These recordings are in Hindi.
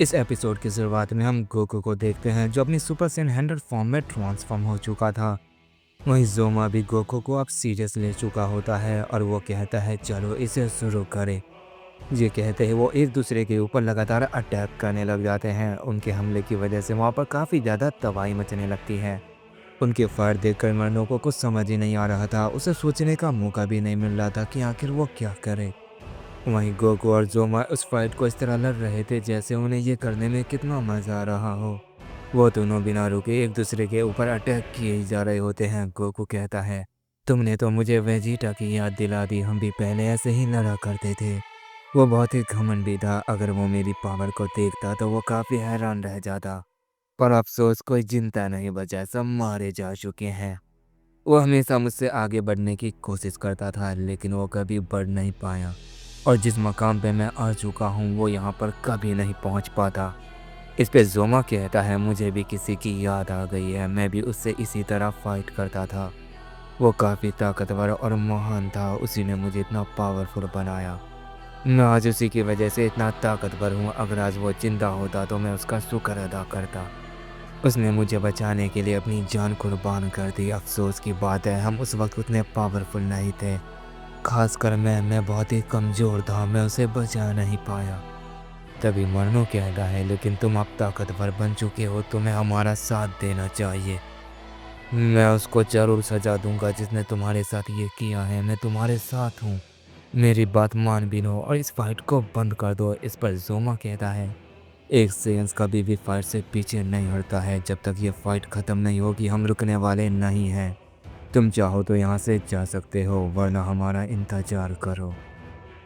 इस एपिसोड की शुरुआत में हम गोकू को देखते हैं जो अपनी सुपर सेन हैंडर फॉर्म में ट्रांसफॉर्म हो चुका था। वहीं जोमा भी गोकू को अब सीरियस ले चुका होता है और वो कहता है चलो इसे शुरू करें। ये कहते हैं वो एक दूसरे के ऊपर लगातार अटैक करने लग जाते हैं। उनके हमले की वजह से वहाँ पर काफ़ी ज़्यादा तबाही मचने लगती है। उनके फायर देखकर मरनो को कुछ समझ ही नहीं आ रहा था। उसे सोचने का मौका भी नहीं मिल रहा था कि आखिर वो क्या करे। वहीं गोकू और जोमा उस फाइट को इस तरह लड़ रहे थे जैसे उन्हें ये करने में कितना मज़ा आ रहा हो। वो दोनों बिना रुके एक दूसरे के ऊपर अटैक किए ही जा रहे होते हैं। गोकू कहता है तुमने तो मुझे वेजिटा की याद दिला दी, हम भी पहले ऐसे ही लड़ा करते थे। वो बहुत ही घमंडी था। अगर वो मेरी पावर को देखता तो वो काफ़ी हैरान रह जाता। पर अफसोस कोई जिंदा नहीं बचा, सब मारे जा चुके हैं। वो हमेशा मुझसे आगे बढ़ने की कोशिश करता था लेकिन वो कभी बढ़ नहीं पाया। और जिस मकाम पे मैं आ चुका हूँ वो यहाँ पर कभी नहीं पहुँच पाता। इस पे जोमा कहता है मुझे भी किसी की याद आ गई है, मैं भी उससे इसी तरह फाइट करता था। वो काफ़ी ताकतवर और महान था, उसी ने मुझे इतना पावरफुल बनाया। मैं आज उसी की वजह से इतना ताकतवर हूँ। अगर आज वो जिंदा होता तो मैं उसका शुक्र अदा करता। उसने मुझे बचाने के लिए अपनी जान कुर्बान कर दी। अफसोस की बात है हम उस वक्त उतने पावरफुल नहीं थे। खासकर मैं बहुत ही कमज़ोर था, मैं उसे बचा नहीं पाया। तभी मरनो कहता है लेकिन तुम अब ताकतवर बन चुके हो, तुम्हें हमारा साथ देना चाहिए। मैं उसको ज़रूर सजा दूंगा जिसने तुम्हारे साथ ये किया है। मैं तुम्हारे साथ हूँ, मेरी बात मान भी लो और इस फाइट को बंद कर दो। इस पर जोमा कहता है एक सेंस कभी भी फाइट से पीछे नहीं हटता है। जब तक ये फाइट ख़त्म नहीं होगी हम रुकने वाले नहीं हैं। तुम चाहो तो यहाँ से जा सकते हो वरना हमारा इंतजार करो।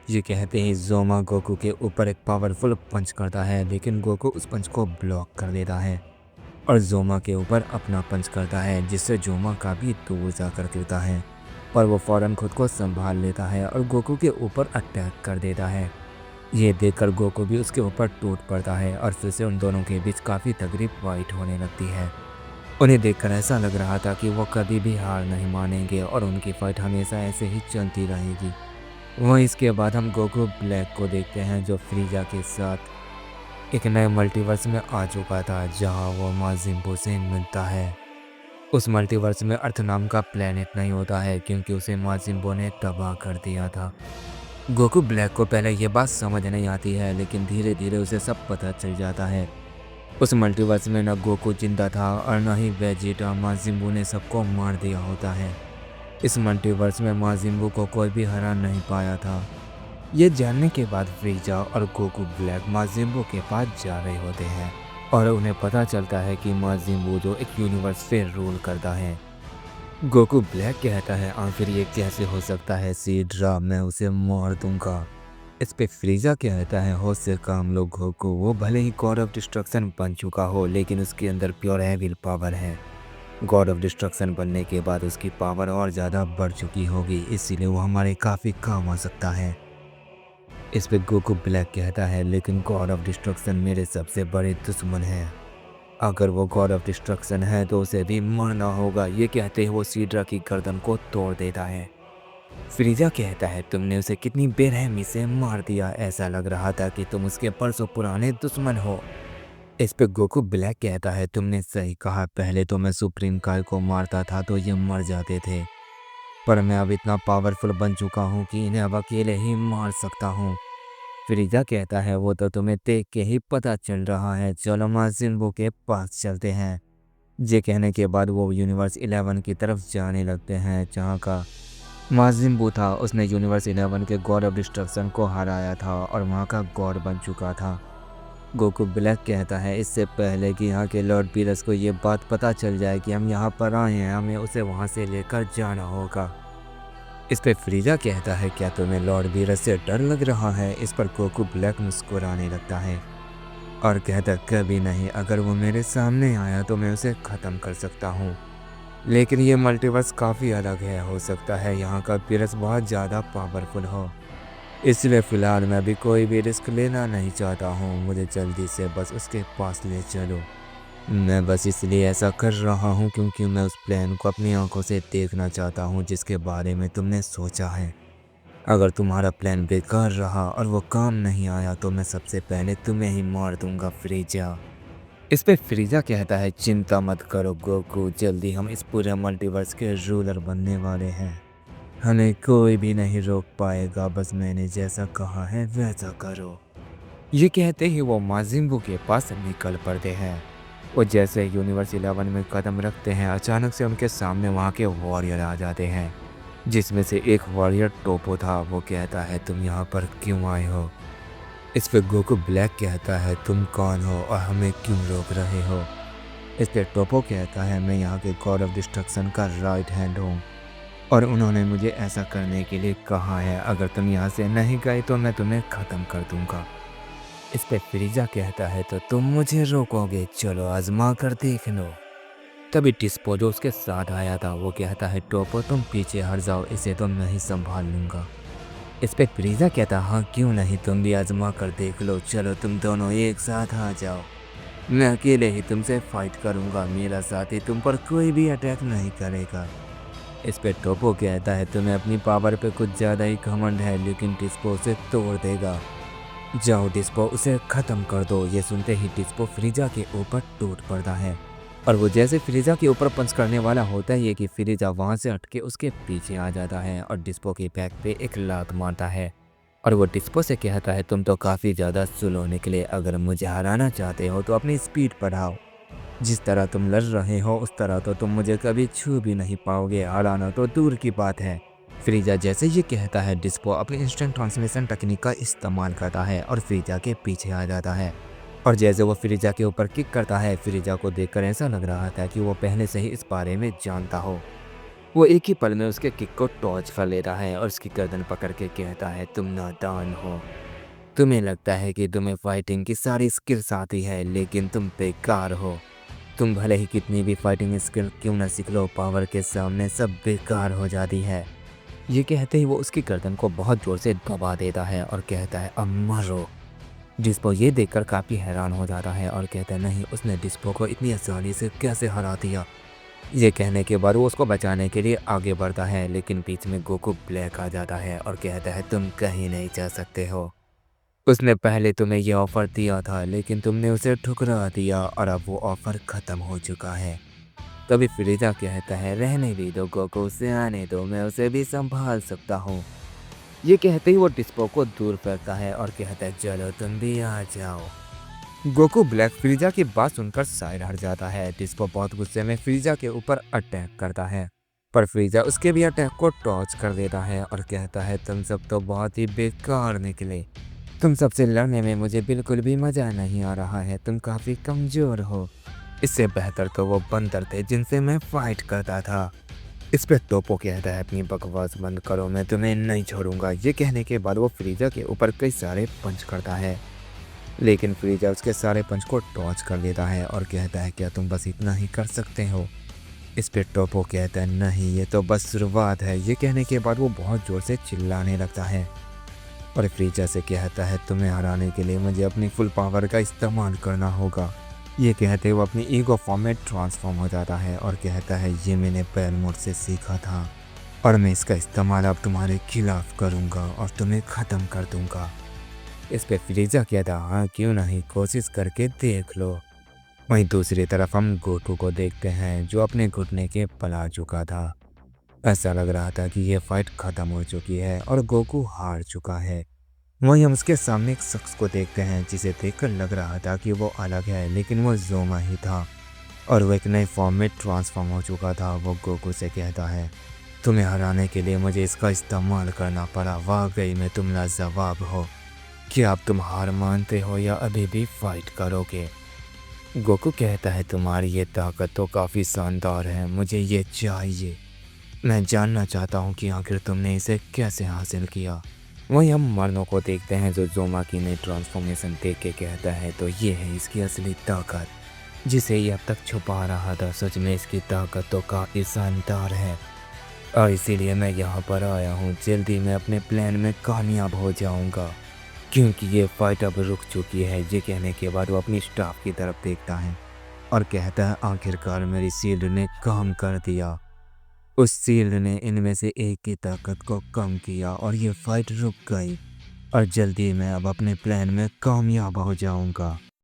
ये कहते ही जोमा गोकू के ऊपर एक पावरफुल पंच करता है लेकिन गोकू उस पंच को ब्लॉक कर देता है और जोमा के ऊपर अपना पंच करता है जिससे जोमा काफ़ी दूर जाकर गिरता है। पर वो फौरन खुद को संभाल लेता है और गोकू के ऊपर अटैक कर देता है। ये देखकर गोकू भी उसके ऊपर टूट पड़ता है और फिर से उन दोनों के बीच काफ़ी तगड़ी फाइट होने लगती है। उन्हें देखकर ऐसा लग रहा था कि वो कभी भी हार नहीं मानेंगे और उनकी फाइट हमेशा ऐसे ही चलती रहेगी। वहीं इसके बाद हम गोकू ब्लैक को देखते हैं जो फ्रीजा के साथ एक नए मल्टीवर्स में आ चुका था जहां वो माजिम्बू से मिलता है। उस मल्टीवर्स में अर्थ नाम का प्लेनेट नहीं होता है क्योंकि उसे माजिम्बू ने तबाह कर दिया था। गोकू ब्लैक को पहले ये बात समझ नहीं आती है लेकिन धीरे धीरे उसे सब पता चल जाता है। उस मल्टीवर्स में न गोकू जिंदा था और न ही वेजिटा, माजिम्बू ने सबको मार दिया होता है। इस मल्टीवर्स में माजिम्बू को कोई भी हरा नहीं पाया था। ये जानने के बाद फ्रीजा और गोकू ब्लैक माजिम्बू के पास जा रहे होते हैं और उन्हें पता चलता है कि माजिम्बू जो एक यूनिवर्स पे रूल करता है। गोकू ब्लैक कहता है आखिर ये कैसे हो सकता है सीड्रा, मैं उसे मार दूंगा। इस पे फ्रीजा कहता है होश से काम लो गोकू, वो भले ही गॉड ऑफ डिस्ट्रक्शन बन चुका हो लेकिन उसके अंदर प्योर एविल पावर है। गॉड ऑफ डिस्ट्रक्शन बनने के बाद उसकी पावर और ज़्यादा बढ़ चुकी होगी, इसीलिए वो हमारे काफ़ी काम आ सकता है। इस पे गोकू ब्लैक कहता है लेकिन गॉड ऑफ डिस्ट्रक्शन मेरे सबसे बड़े दुश्मन है। अगर वो गॉड ऑफ डिस्ट्रक्शन है तो उसे भी मरना होगा। ये कहते ही वो सीड्रा की गर्दन को तोड़ देता है। फ्रीजा कहता है तुमने उसे कितनी बेरहमी से मार दिया, ऐसा लग रहा था कि तुम उसके परसों पुराने दुश्मन हो। इस पे गोकू ब्लैक कहता है तुमने सही कहा, पहले तो मैं सुप्रीम काल को मारता था तो ये मर जाते थे, पर मैं अब इतना पावरफुल बन चुका हूँ कि इन्हें अब अकेले ही मार सकता हूँ। फ्रीजा कहता है वो तो तुम्हें देख के ही पता चल रहा है, चलो माजिम्बू के पास चलते हैं। ये कहने के बाद वो यूनिवर्स 11 की तरफ जाने लगते हैं जहाँ का माजिम्बू था। उसने यूनिवर्स 11 के गॉड ऑफ डिस्ट्रक्शन को हराया था और वहाँ का गॉड बन चुका था। गोकू ब्लैक कहता है इससे पहले कि यहाँ के लॉर्ड बीरस को ये बात पता चल जाए कि हम यहाँ पर आए हैं, हमें उसे वहाँ से लेकर जाना होगा। इस पे फ्रीजा कहता है क्या तुम्हें लॉर्ड बीरस से डर लग रहा है। इस पर गोकू ब्लैक मुस्कुराने लगता है और कहता कभी नहीं, अगर वो मेरे सामने आया तो मैं उसे ख़त्म कर सकता हूँ, लेकिन ये मल्टीवर्स काफ़ी अलग है, हो सकता है यहाँ का बीरस बहुत ज़्यादा पावरफुल हो, इसलिए फ़िलहाल मैं भी कोई भी रिस्क लेना नहीं चाहता हूँ। मुझे जल्दी से बस उसके पास ले चलो। मैं बस इसलिए ऐसा कर रहा हूँ क्योंकि मैं उस प्लान को अपनी आंखों से देखना चाहता हूँ जिसके बारे में तुमने सोचा है। अगर तुम्हारा प्लान बेकार रहा और वो काम नहीं आया तो मैं सबसे पहले तुम्हें ही मार दूंगा फ्रीजा। इस पे फ्रीजा कहता है चिंता मत करो गोकू, जल्दी हम इस पूरे मल्टीवर्स के रूलर बनने वाले हैं। हमें कोई भी नहीं रोक पाएगा, बस मैंने जैसा कहा है वैसा करो। ये कहते ही वो माजिम्बू के पास निकल पड़ते हैं। वो जैसे यूनिवर्स 11 में कदम रखते हैं अचानक से उनके सामने वहाँ के वॉरियर आ जाते हैं, जिसमें से एक वॉरियर टोपो था। वो कहता है तुम यहाँ पर क्यों आए हो? इस पे गोकू ब्लैक कहता है तुम कौन हो और हमें क्यों रोक रहे हो? इस पे टोपो कहता है मैं यहाँ के गॉड ऑफ डिस्ट्रक्शन का राइट हैंड हूँ और उन्होंने मुझे ऐसा करने के लिए कहा है। अगर तुम यहाँ से नहीं गए तो मैं तुम्हें ख़त्म कर दूंगा। इस पे फ्रीजा कहता है तो तुम मुझे रोकोगे, चलो आजमा कर देख लो। तभी टिस्पो जो उसके साथ आया था वो कहता है टोपो तुम पीछे हट जाओ, इसे तो मैं ही संभाल लूँगा। इस पे फ्रीजा कहता हाँ क्यों नहीं, तुम भी आजमा कर देख लो, चलो तुम दोनों एक साथ आ जाओ। मैं अकेले ही तुमसे फाइट करूँगा, मेरा साथी तुम पर कोई भी अटैक नहीं करेगा। इस पे टोपो कहता है तुम्हें अपनी पावर पे कुछ ज़्यादा ही घमंड है, लेकिन टिस्पो उसे तोड़ देगा। जाओ टिस्पो उसे ख़त्म कर दो। ये सुनते ही टिस्पो फ्रीजा के ऊपर टूट पड़ता है और वो जैसे फ्रीजा के ऊपर पंच करने वाला होता है कि फ्रीजा वहाँ से हटके उसके पीछे आ जाता है और टिस्पो के बैक पे एक लात मारता है और वो टिस्पो से कहता है तुम तो काफ़ी ज़्यादा स्लो निकले, अगर मुझे हराना चाहते हो तो अपनी स्पीड बढ़ाओ। जिस तरह तुम लड़ रहे हो उस तरह तो तुम मुझे कभी छू भी नहीं पाओगे, हराना तो दूर की बात है। फ्रीजा जैसे ये कहता है टिस्पो अपनी इंस्टेंट ट्रांसलेशन तकनीक का इस्तेमाल करता है और फ्रीजा के पीछे आ जाता है और जैसे वो फ्रीजा के ऊपर किक करता है, फ्रीजा को देखकर ऐसा लग रहा था कि वो पहले से ही इस बारे में जानता हो। वो एक ही पल में उसके किक को टॉच कर लेता है और उसकी गर्दन पकड़ के कहता है तुम नादान हो, तुम्हें लगता है कि तुम्हें फाइटिंग की सारी स्किल्स आती है, लेकिन तुम बेकार हो। तुम भले ही कितनी भी फाइटिंग स्किल क्यों ना सीख लो, पावर के सामने सब बेकार हो जाती है। ये कहते ही वो उसकी गर्दन को बहुत जोर से दबा देता है और कहता है अब मरो। डिस्पो ये देखकर काफ़ी हैरान हो जाता है और कहता है नहीं, उसने डिस्पो को इतनी आसानी से कैसे हरा दिया। ये कहने के बाद वो उसको बचाने के लिए आगे बढ़ता है, लेकिन बीच में गोकू ब्लैक आ जाता है और कहता है तुम कहीं नहीं जा सकते हो। उसने पहले तुम्हें ये ऑफ़र दिया था लेकिन तुमने उसे ठुकरा दिया और अब वो ऑफ़र ख़त्म हो चुका है। तभी फ्रीजा कहता है रहने भी दो गोकू, उसे आने दो, मैं उसे भी संभाल सकता हूँ। ये कहते ही वो डिस्पो को दूर फेंकता है और कहता है चलो तुम भी आ जाओ। गोकू ब्लैक फ्रीजा की बात सुनकर साइड हट जाता है। डिस्पो बहुत गुस्से में फ्रीजा के ऊपर अटैक करता है पर फ्रीजा उसके भी अटैक को टॉच कर देता है और कहता है तुम सब तो बहुत ही बेकार निकले, तुम सबसे लड़ने में मुझे बिल्कुल भी मज़ा नहीं आ रहा है, तुम काफ़ी कमज़ोर हो। इससे बेहतर तो वो बंदर थे जिनसे मैं फाइट करता था। इस पे टोपो कहता है अपनी बकवास बंद करो, मैं तुम्हें नहीं छोड़ूंगा। ये कहने के बाद वो फ्रीजा के ऊपर कई सारे पंच करता है, लेकिन फ्रीजा उसके सारे पंच को टॉच कर देता है और कहता है क्या तुम बस इतना ही कर सकते हो? इस पे टोपो कहता है नहीं, ये तो बस शुरुआत है। ये कहने के बाद वो बहुत ज़ोर से चिल्लाने लगता है और फ्रीजा से कहता है तुम्हें हराने के लिए मुझे अपनी फुल पावर का इस्तेमाल करना होगा। ये कहते वो अपनी ईगो फॉर्म में ट्रांसफॉर्म हो जाता है और कहता है ये मैंने बैल मोड से सीखा था और मैं इसका इस्तेमाल अब तुम्हारे खिलाफ करूँगा और तुम्हें ख़त्म कर दूँगा। इस पे फ्रीजा कहता हाँ क्यों नहीं, कोशिश करके देख लो। वहीं दूसरी तरफ हम गोकू को देखते हैं जो अपने घुटने के बल आ चुका था। ऐसा लग रहा था कि ये फाइट ख़त्म हो चुकी है और गोकू हार चुका है। वहीं हम उसके सामने एक शख्स को देखते हैं जिसे देखकर लग रहा था कि वो अलग है, लेकिन वो जोमा ही था और वो एक नए फॉर्म में ट्रांसफॉर्म हो चुका था। वो गोकू से कहता है तुम्हें हराने के लिए मुझे इसका इस्तेमाल करना पड़ा, वाकई में तुम लाजवाब हो। क्या अब तुम हार मानते हो या अभी भी फाइट करोगे? गोकू कहता है तुम्हारी ये ताकत तो काफ़ी शानदार है, मुझे ये चाहिए। मैं जानना चाहता हूँ कि आखिर तुमने इसे कैसे हासिल किया। वहीं हम मर्नों को देखते हैं जो जोमा की नई ट्रांसफॉर्मेशन देख के कहता है तो ये है इसकी असली ताकत जिसे ये अब तक छुपा रहा था। सच में इसकी ताकत तो काफ़ी शानदार है और इसीलिए मैं यहाँ पर आया हूँ। जल्दी मैं अपने प्लान में कामयाब हो जाऊँगा क्योंकि ये फाइट अब रुक चुकी है। ये कहने के बाद वो अपनी स्टाफ की तरफ देखता है और कहता है आखिरकार मेरी शील्ड ने काम कर दिया। उस शील्ड ने इनमें से एक की ताकत को कम किया और ये फाइट रुक गई और जल्दी मैं अब अपने प्लान में कामयाब हो जाऊंगा।